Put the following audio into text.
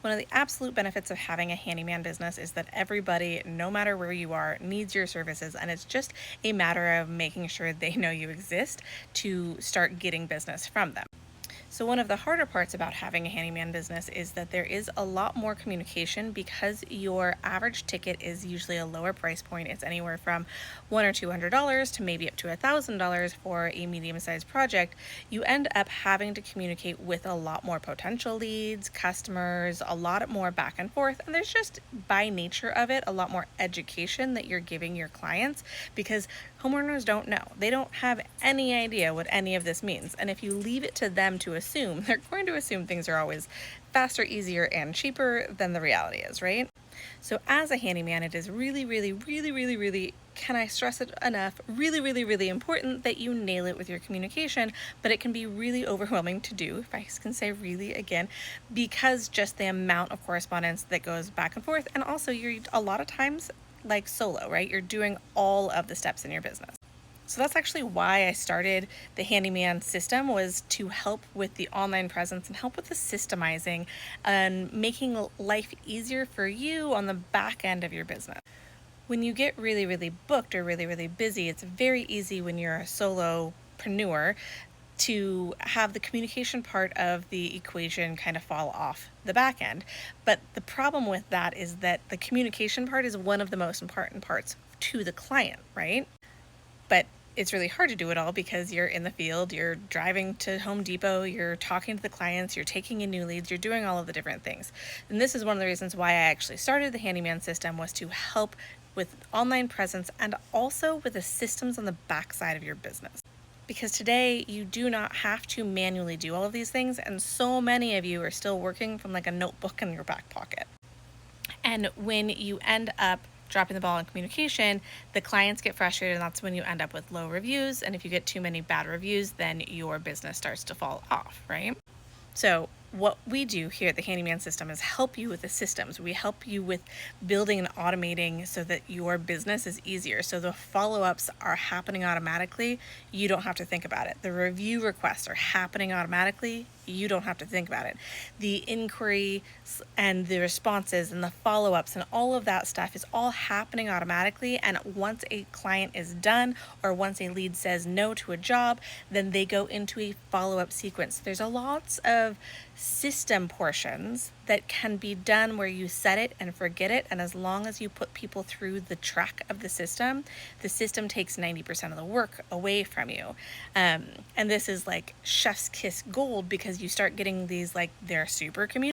One of the absolute benefits of having a handyman business is that everybody, no matter where you are, needs your services, and it's just a matter of making sure they know you exist to start getting business from them. So, one of the harder parts about having a handyman business is that there is a lot more communication because your average ticket is usually a lower price point. It's anywhere from $100 or $200 to maybe up to $1,000 for a medium sized project. You end up having to communicate with a lot more potential leads, customers, a lot more back and forth. And there's just, by nature of it, a lot more education that you're giving your clients because homeowners don't know. They don't have any idea what any of this means. And if you leave it to them to assume, they're going to assume things are always faster, easier, and cheaper than the reality is, right? So, as a handyman, it is really, really, really, really, really, can I stress it enough? Really, really, really important that you nail it with your communication, but it can be really overwhelming to do, if I can say really again, because just the amount of correspondence that goes back and forth, and also you're a lot of times like solo, right? You're doing all of the steps in your business. So that's actually why I started the Handyman system, was to help with the online presence and help with the systemizing and making life easier for you on the back end of your business. When you get really, really booked or really, really busy, it's very easy when you're a solopreneur to have the communication part of the equation kind of fall off the back end. But the problem with that is that the communication part is one of the most important parts to the client, right? But it's really hard to do it all because you're in the field, you're driving to Home Depot, you're talking to the clients, you're taking in new leads, you're doing all of the different things. And this is one of the reasons why I actually started the Handyman system, was to help with online presence and also with the systems on the backside of your business. Because today you do not have to manually do all of these things, and so many of you are still working from like a notebook in your back pocket. And when you end up dropping the ball in communication, the clients get frustrated, and that's when you end up with low reviews. And if you get too many bad reviews, then your business starts to fall off, right? So, what we do here at the Handyman System is help you with the systems. We help you with building and automating so that your business is easier. So the follow-ups are happening automatically. You don't have to think about it. The review requests are happening automatically. You don't have to think about it. The inquiry and the responses and the follow-ups and all of that stuff is all happening automatically. And once a client is done, or once a lead says no to a job, then they go into a follow-up sequence. There's a lots of system portions that can be done where you set it and forget it, and as long as you put people through the track of the system takes 90% of the work away from you. And this is like chef's kiss gold, because you start getting these, like, they're super communicative.